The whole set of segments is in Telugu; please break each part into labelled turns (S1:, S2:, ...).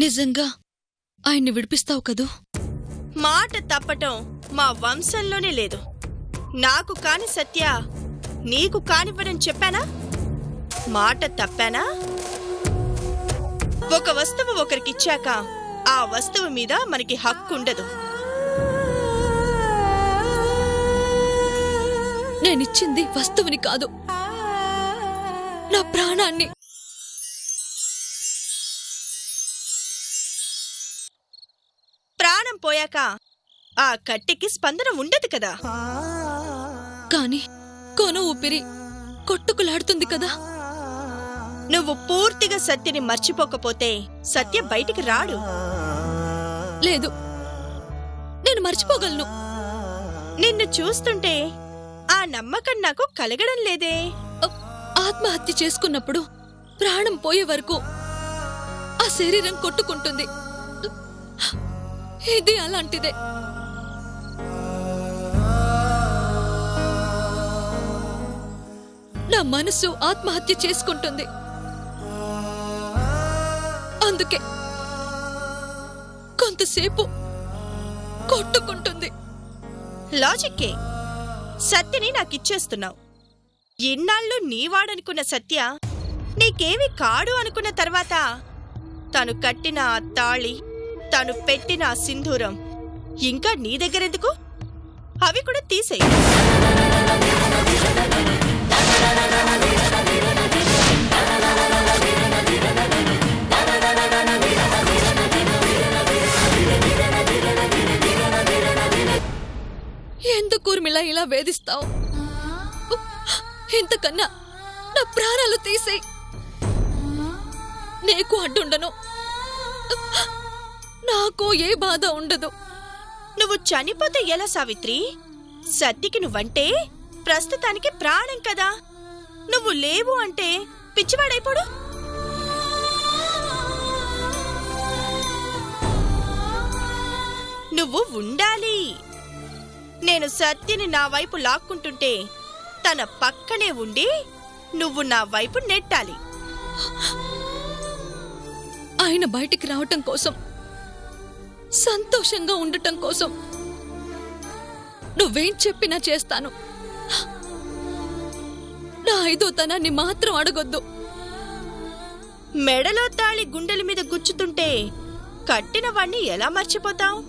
S1: నిజంగా ఆయన్ని విడిపిస్తావు కదూ?
S2: మాట తప్పటం మా వంశంలోనే లేదు. నాకు కాని సత్య నీకు కానివ్వడం చెప్పానా? మాట తప్పానా? ఒక వస్తువు ఒకరికిచ్చాక ఆ వస్తువు మీద మనకి హక్కుండదు.
S1: నేనిచ్చింది వస్తువుని కాదు, నా ప్రాణాన్ని.
S2: ప్రాణం పోయాక ఆ కట్టెకి స్పందన ఉండదు కదా.
S1: కాని కొన ఊపిరి కొట్టుకులాడుతుంది కదా.
S2: నువ్వు పూర్తిగా సత్యని మర్చిపోకపోతే సత్య బయటికి రాడు.
S1: లేదు, నేను మర్చిపోగలను.
S2: నిన్ను చూస్తుంటే ఆ నమ్మకం నాకు కలగడం లేదే.
S1: ఆత్మహత్య చేసుకున్నప్పుడు ప్రాణం పోయే వరకు ఆ శరీరం కొట్టుకుంటుంది. ఇది అలాంటిదే. నా మనసు ఆత్మహత్య చేసుకుంటుంది. అందుకే కొంతసేపు కొట్టుకుంటుంది.
S2: లాజిక్కే. సత్యని నాకిచ్చేస్తున్నావు. ఇన్నాళ్ళు నీవాడనుకున్న సత్య నీకేమి కాడు అనుకున్న తర్వాత తను కట్టిన ఆ తాళి, తను పెట్టిన ఆ సింధూరం ఇంకా నీ దగ్గరెందుకు? అవి కూడా తీసేయి.
S1: ఎందుకు ఊర్మిళ ఇలా వేధిస్తావు? ఇంతకన్నా నా ప్రాణాలు తీసేయి. నీకు అడ్డుండను, నాకు ఏ బాధ ఉండదు.
S2: నువ్వు చనిపోతే ఎలా సావిత్రి? సత్యకి నువ్వంటే ప్రస్తుతానికి ప్రాణం కదా. నువ్వు లేవు అంటే పిచ్చివాడైపోడు. నువ్వు ఉండాలి. నేను సత్యని నా వైపు లాక్కుంటుంటే తన పక్కనే ఉండి నువ్వు నా వైపు నెట్టాలి.
S1: ఆయన బయటికి రావటం కోసం, సంతోషంగా ఉండటం కోసం నువ్వేం చెప్పినా చేస్తాను. నా ఐదోతనాన్ని మాత్రం అడగొద్దు.
S2: మెడలో తాళి గుండెల మీద గుచ్చుతుంటే కట్టిన వాణ్ణి ఎలా మర్చిపోతావు?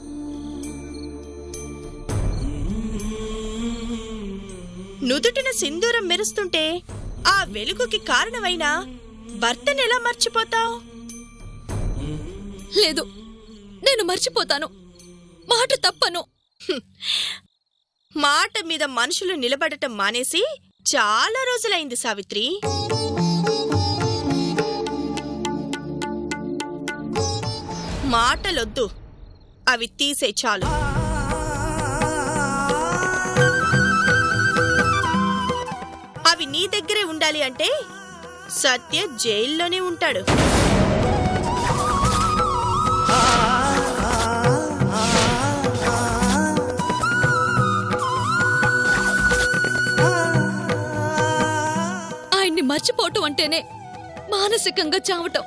S2: నుదుటిన సింధూరం మెరుస్తుంటే ఆ వెలుగుకి కారణమైన భర్తనెలా మర్చిపోతావు?
S1: లేదు, నేను మర్చిపోతాను. మాట తప్పను.
S2: మాట మీద మనుషులు నిలబడటం మానేసి చాలా రోజులైంది సావిత్రి. మాటలొద్దు, అవి తీసే చాలు. అవి నీ దగ్గరే ఉండాలి అంటే సత్య జైల్లోనే ఉంటాడు.
S1: ఆయన్ని మర్చిపోవటం అంటేనే మానసికంగా చావటం.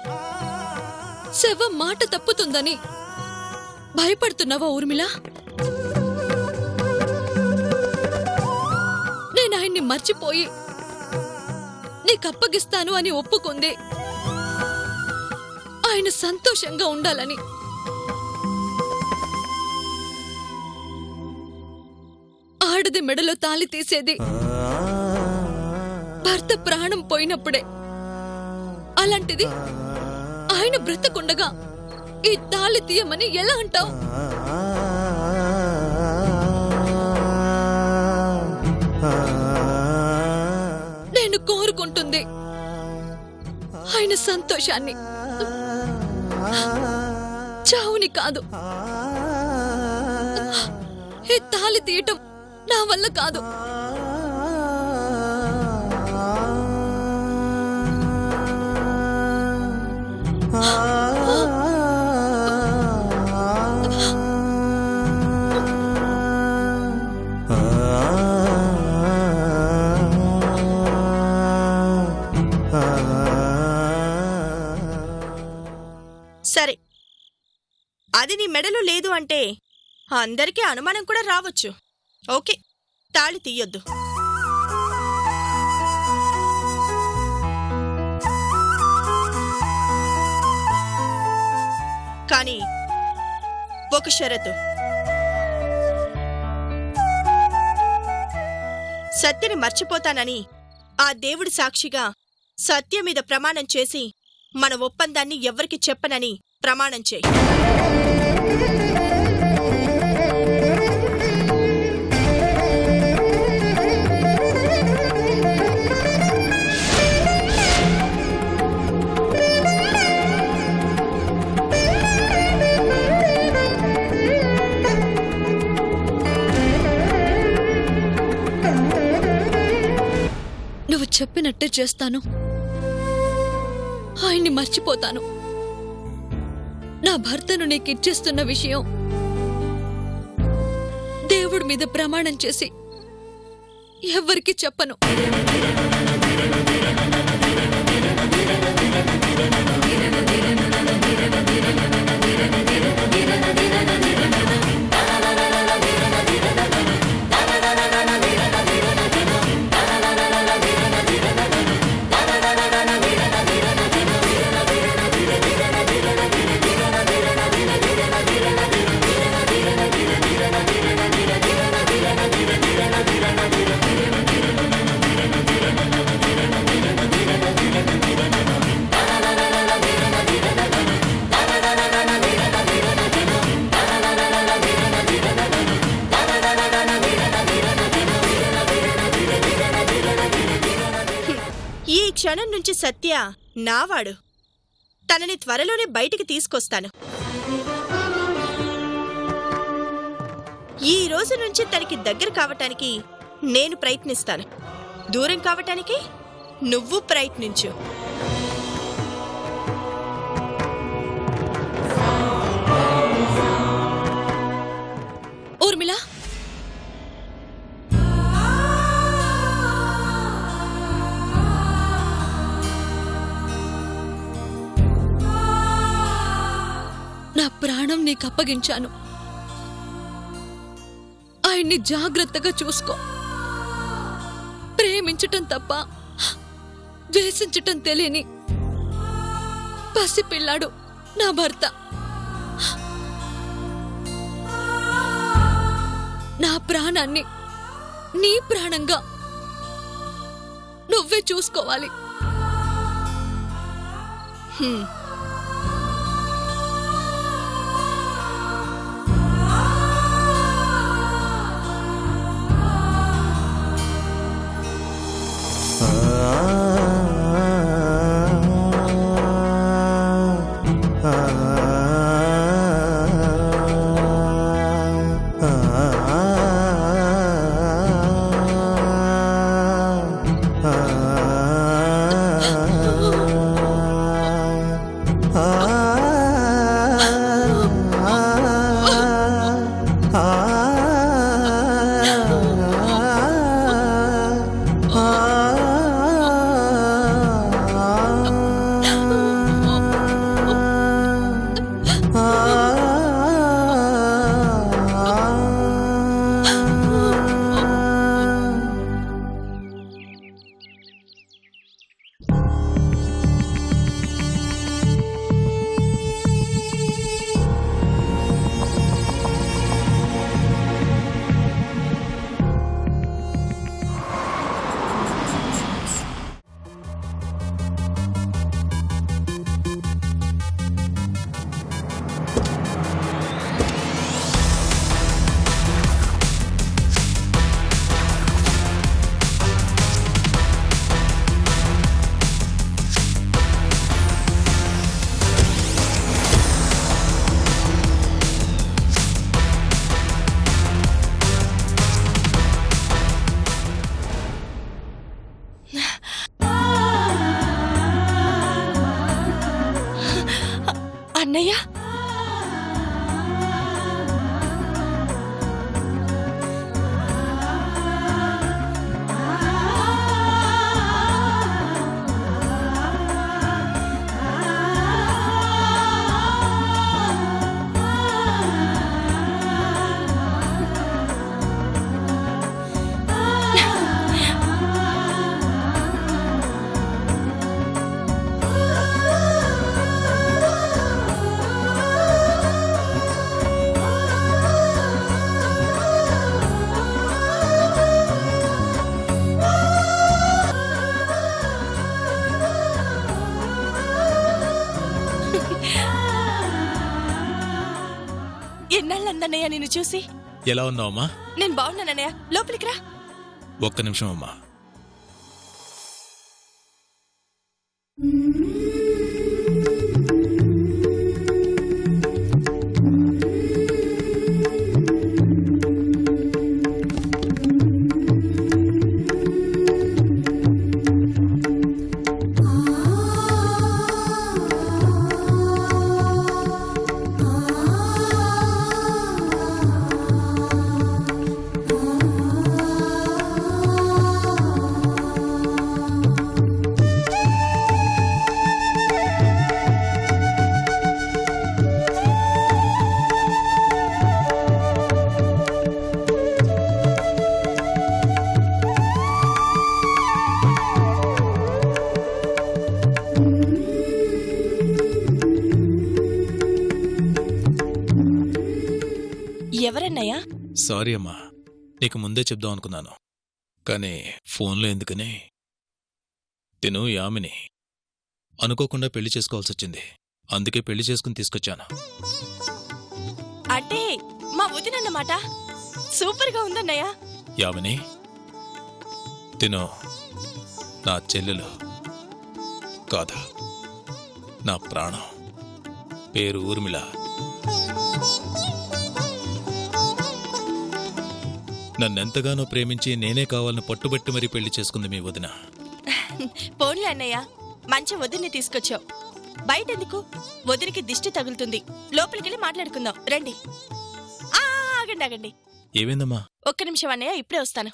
S1: శవం మాట తప్పుతుందని భయపడుతున్నావా ఊర్మిళ? నేను ఆయన్ని మర్చిపోయి నీకప్పగిస్తాను అని ఒప్పుకుంది ఆయన సంతోషంగా ఉండాలని. ఆడది మెడలో తాళి తీసేది భర్త ప్రాణం పోయినప్పుడే. అలాంటిది ఆయన బ్రతకుండగా ఈ తాళి తీయమని ఎలా అంటావు? నేను కోరుకుంటుంది ఆయన సంతోషాన్ని, చావుని కాదు. ఈ తాళి తీయటం నా వల్ల కాదు.
S2: సరే, అది నీ మెడలో లేదు అంటే అందరికీ అనుమానం కూడా రావచ్చు. ఓకే, తాళి తీయొద్దు. కానీ ఒక షరతు. సత్యని మర్చిపోతానని ఆ దేవుడి సాక్షిగా సత్య మీద ప్రమాణం చేసి మన ఒప్పందాన్ని ఎవ్వరికి చెప్పనని ప్రమాణం చేయి.
S1: నువ్వు చెప్పినట్టే చేస్తాను. ఆయన్ని మర్చిపోతాను. నా భర్తను నీకిచ్చేస్తున్న విషయం దేవుడి మీద ప్రమాణం చేసి ఎవ్వరికీ చెప్పను.
S2: ఈ క్షణం నుంచి సత్య నావాడు. తనని త్వరలోనే బయటికి తీసుకొస్తాను. ఈ రోజు నుంచి తనకి దగ్గర కావటానికి నేను ప్రయత్నిస్తాను. దూరం కావటానికి నువ్వు ప్రయత్నించు.
S1: ఊర్మిళ, నా ప్రాణం నీకు అప్పగించాను. ఆయన్ని జాగ్రత్తగా చూసుకో. ప్రేమించటం తప్ప ద్వేషించటం తెలియని పసిపిల్లాడు నా భర్త. నా ప్రాణాన్ని నీ ప్రాణంగా నువ్వే చూసుకోవాలి.
S2: ఎన్నాళ్ళందన్నయ్య నిన్ను చూసి.
S3: ఎలా ఉన్నావమ్మా?
S2: నేను బాగున్నానన్నయ్య, లోపలికి రా.
S3: ఒక్క నిమిషం అమ్మా.
S2: ఎవరన్నయ్యా?
S3: సారీ అమ్మా, నీకు ముందే చెప్దాం అనుకున్నాను, కానీ ఫోన్లో ఎందుకని. తిను యామిని. అనుకోకుండా పెళ్లి చేసుకోవాల్సొచ్చింది, అందుకే పెళ్లి చేసుకుని తీసుకొచ్చాను.
S2: అంటే మా వదినన్నమాట. సూపర్గా ఉందన్నయ్య.
S3: యామిని, తిను నా చెల్లెలు కాదు, నా ప్రాణం. పేరు ఊర్మిళ. నన్నెంతగానో ప్రేమించి నేనే కావాలని పట్టుబట్టి మరీ పెళ్లి చేసుకుంది మీ వదిన.
S2: పోన్లే అన్నయ్య, మంచి వదిన్ని తీసుకొచ్చావు. బయటెందుకు? వదినికి దిష్టి తగులుతుంది. లోపలికెళ్ళి మాట్లాడుకుందాం రండి. ఆగండి ఆగండి.
S3: ఏమైందమ్మా?
S2: ఒక్క నిమిషం అన్నయ్య, ఇప్పుడే వస్తాను.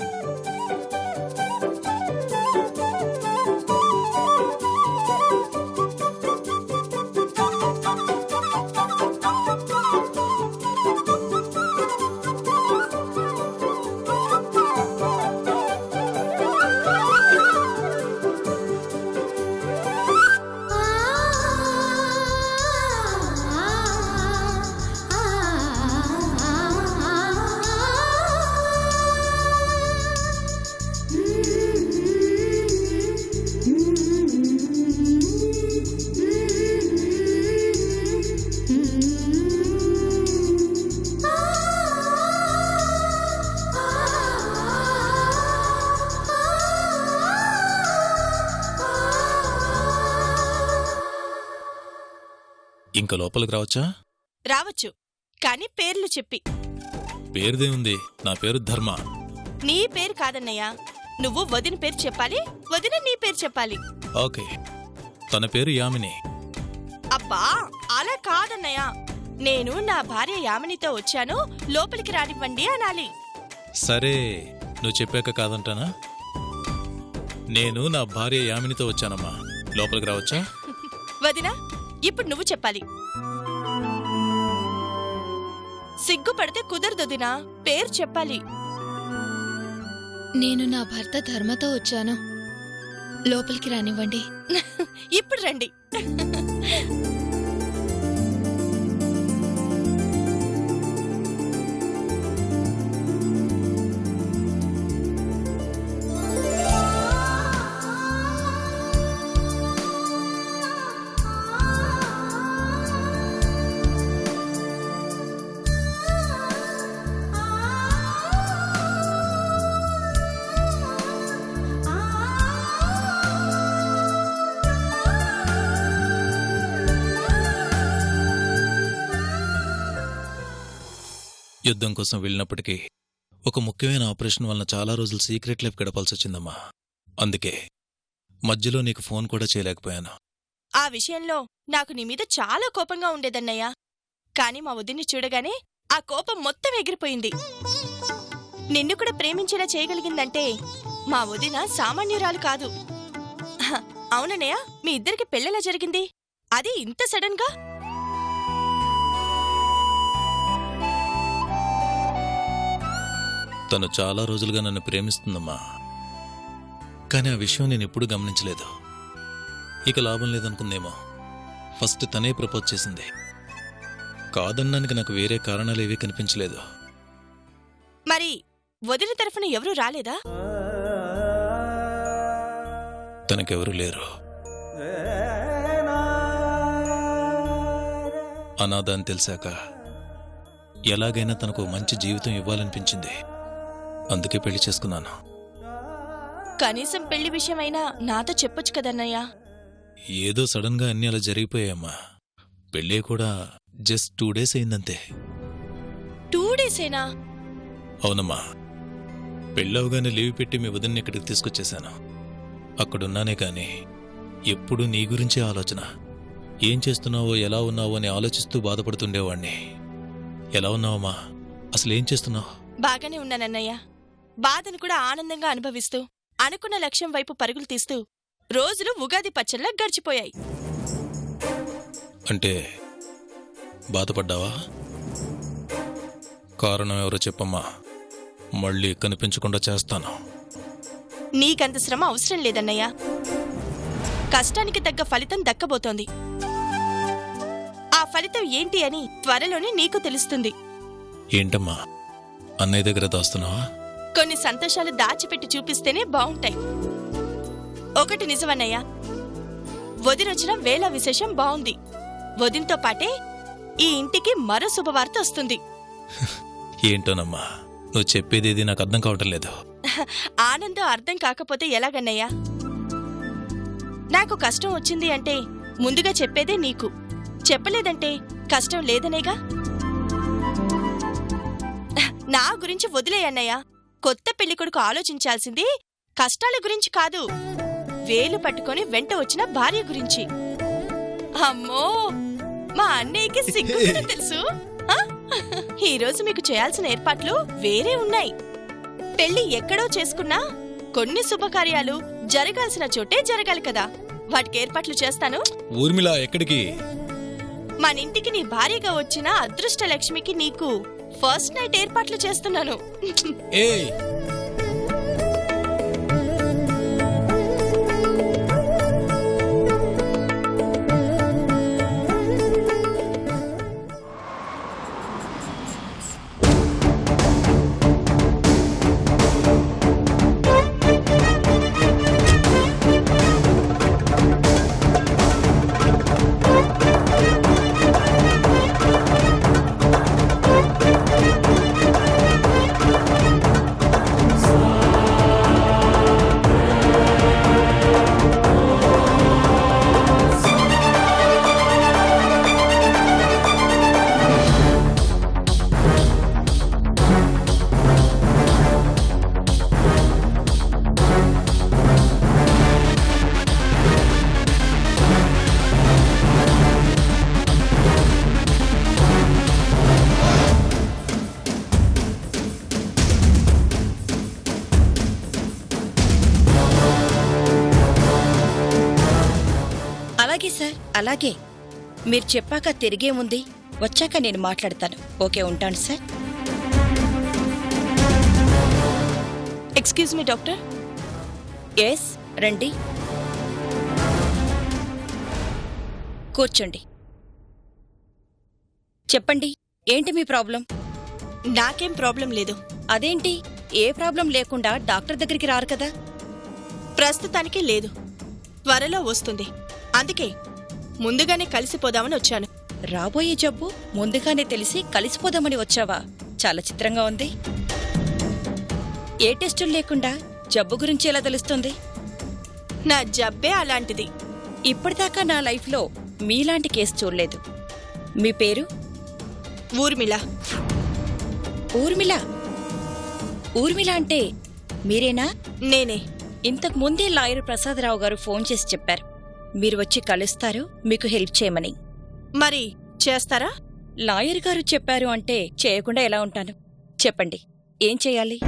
S3: ఇంకా లోపలికి రావచ్చా?
S2: రావచ్చు, కానీ పేర్లు చెప్పి.
S3: పేరుదే ఉంది, నా పేరు ధర్మ.
S2: నీ పేరు కాదన్నయ్య, నువ్వు వదిన పేరు చెప్పాలి, వదిన నీ పేరు చెప్పాలి.
S3: ఓకే, తన పేరు యామిని.
S2: అబ్బా అలా కాదన్నయ్య, నేను నా భార్య యామినితో వచ్చాను, లోపలికి రానివ్వండి అనాలి.
S3: సరే, నువ్వు చెప్పాక కాదంటానా? నేను నా భార్య యామినితో వచ్చానమ్మా, లోపలికి రావచ్చా?
S2: వదినా, ఇప్పుడు నువ్వు చెప్పాలి. సిగ్గుపడితే కుదరదొదినా, పేరు చెప్పాలి.
S1: నేను నా భర్త ధర్మతో వచ్చాను, లోపలికి రానివ్వండి.
S2: ఇప్పుడు రండి.
S3: యుద్ధం కోసం వెళ్ళినప్పటికీ ఒక ముఖ్యమైన ఆపరేషన్ వలన చాలా రోజులు సీక్రెట్ లైఫ్ గడపాల్సొచ్చిందమ్మా. అందుకే మధ్యలో నీకు ఫోన్ కూడా చేయలేకపోయాను.
S2: ఆ విషయంలో నాకు నీ మీద చాలా కోపంగా ఉండేదన్నయ్యా, కాని మా వదిన్ని చూడగానే ఆ కోపం మొత్తం ఎగిరిపోయింది. నిన్ను కూడా ప్రేమించేలా చేయగలిగిందంటే మా వదిన సామాన్యురాలు కాదు. అవునన్నయ్య, మీ ఇద్దరికి పెళ్ళెలా జరిగింది? అది ఇంత సడన్ గా?
S3: తను చాలా రోజులుగా నన్ను ప్రేమిస్తుందమ్మా, కానీ ఆ విషయం నేనెప్పుడూ గమనించలేదు. ఇక లాభం లేదనుకుందేమో. ఫస్ట్ తనే ప్రపోజ్ చేసింది. కాదన్నానికి నాకు వేరే కారణాలేవీ కనిపించలేదు.
S2: మరి వదిన తరఫున ఎవరూ రాలేదా?
S3: తనకెవరూ లేరు. అనాథ అని తెలిసాక ఎలాగైనా తనకు మంచి జీవితం ఇవ్వాలనిపించింది. అందుకే పెళ్లి చేసుకున్నాను.
S2: కనీసం పెళ్లి విషయమైనా నాతో చెప్పొచ్చు కదన్నయ్య.
S3: ఏదో సడన్గా అన్నీ అలా జరిగిపోయాయమ్మా. పెళ్ళే కూడా జస్ట్ 2 days అయిందంతే.
S2: 2 days-ఏనా?
S3: అవునమ్మా. పెళ్ళవగానే లీవ్ పెట్టి మీ వదిన్ని ఇక్కడికి తీసుకొచ్చేశాను. అక్కడున్నానే కానీ ఎప్పుడూ నీ గురించే ఆలోచన. ఏం చేస్తున్నావో, ఎలా ఉన్నావో అని ఆలోచిస్తూ బాధపడుతుండేవాణ్ణి. ఎలా ఉన్నావమ్మా? అసలేం చేస్తున్నావు?
S2: బాగానే ఉన్నానన్నయ్య. బాధను కూడా ఆనందంగా అనుభవిస్తూ, అనుకున్న లక్ష్యం వైపు పరుగులు తీస్తూ రోజులు ఉగాది పచ్చళ్ళ గడిచిపోయాయి.
S3: అంటే బాధపడ్డావా? కారణం ఎవరో చెప్పమ్మా, మళ్ళీ కనిపించకుండా చేస్తాను.
S2: నీకంత శ్రమ అవసరం లేదన్నయ్య. కష్టానికి తగ్గ ఫలితం దక్కబోతోంది. ఆ ఫలితం ఏంటి అని త్వరలోనే నీకు తెలుస్తుంది.
S3: ఏంటమ్మా, అన్నయ్య దగ్గర దాస్తున్నావా?
S2: కొన్ని సంతోషాలు దాచిపెట్టి చూపిస్తేనే బావుంటాయి. ఒకటి నిజమన్నయ్య, వదినొచ్చిన వేళ విశేషం బావుంది. వదినతో పాటే ఈ ఇంటికి మరో శుభవార్త వస్తుంది.
S3: ఏంటోనమ్మా, నువ్వు చెప్పేదేది నాకు అర్థం కావటం లేదు.
S2: ఆనందం అర్థం కాకపోతే ఎలాగన్నయ్యా? నాకు కష్టం వచ్చింది అంటే ముందుగా చెప్పేదే నీకు. చెప్పలేదంటే కష్టం లేదనేగా. నా గురించి వదిలేయన్నయ్యా. కొత్త పెళ్లికొడుకు ఆలోచించాల్సింది కష్టాల గురించి కాదు, వేలు పట్టుకొని వెంట వచ్చిన భార్య గురించి. అమ్మో, మా అన్నయ్యకి సిగ్గు కూడా తెలుసు. ఈరోజు మీకు చేయాల్సిన ఏర్పాట్లు వేరే ఉన్నాయి. పెళ్లి ఎక్కడో చేసుకున్నా కొన్ని శుభకార్యాలు జరగాల్సిన చోటే జరగాలి కదా. వాటికి ఏర్పాట్లు చేస్తాను.
S3: ఊర్మిళ, ఎక్కడికి?
S2: మనింటికి నీ భార్యగా వచ్చిన అదృష్ట లక్ష్మికి నీకు ఫస్ట్ నైట్ ఏర్పాట్లు చేస్తున్నాను.
S3: ఏయ్,
S4: అలాగే సార్, అలాగే. మీరు చెప్పాక తిరిగేముంది, వచ్చాక నేను మాట్లాడతాను. ఓకే, ఉంటాను sir.
S2: Excuse me doctor.
S4: Yes, రండి, కూర్చోండి. చెప్పండి, ఏంటి మీ ప్రాబ్లం?
S2: నాకేం ప్రాబ్లం లేదు.
S4: అదేంటి, ఏ ప్రాబ్లం లేకుండా డాక్టర్ దగ్గరికి రారు కదా?
S2: ప్రస్తుతానికి లేదు, త్వరలో వస్తుంది. అందుకే ముందుగానే కలిసిపోదామని వచ్చాను.
S4: రాబోయే జబ్బు ముందుగానే తెలిసి కలిసిపోదామని వచ్చావా? చాలా చిత్రంగా ఉంది. ఏ టెస్టులు లేకుండా జబ్బు గురించి ఎలా తెలుస్తుంది?
S2: నా జబ్బే అలాంటిది.
S4: ఇప్పటిదాకా నా లైఫ్లో మీలాంటి కేసు చూడలేదు. మీ పేరు?
S2: ఊర్మిళ.
S4: ఊర్మిళ? ఊర్మిళ అంటే మీరేనా?
S2: నేనే.
S4: ఇంతకు ముందే లాయర్ ప్రసాదరావు గారు ఫోన్ చేసి చెప్పారు, మీరు వచ్చి కలుస్తారు, మీకు హెల్ప్ చేయమని.
S2: మరి చేస్తారా?
S4: లాయర్ గారు చెప్పారు అంటే చేయకుండా ఎలా ఉంటాను? చెప్పండి, ఏం చేయాలి?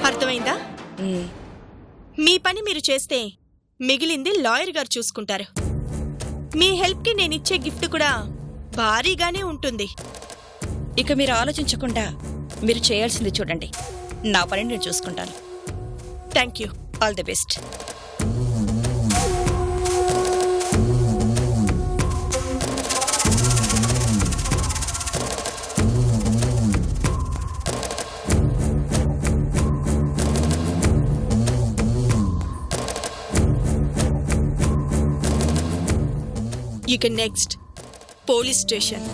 S2: అర్థమైందా? మీ పని మీరు చేస్తే మిగిలింది లాయర్ గారు చూసుకుంటారు. మీ హెల్ప్కి నేనిచ్చే గిఫ్ట్ కూడా భారీగానే ఉంటుంది.
S4: ఇక మీరు ఆలోచించకుండా మీరు చేయాల్సింది చూడండి. నా పని నేను చూసుకుంటాను.
S2: Thank you.
S4: All the best.
S2: ఇక నెక్స్ట్ పోలీస్ స్టేషన్.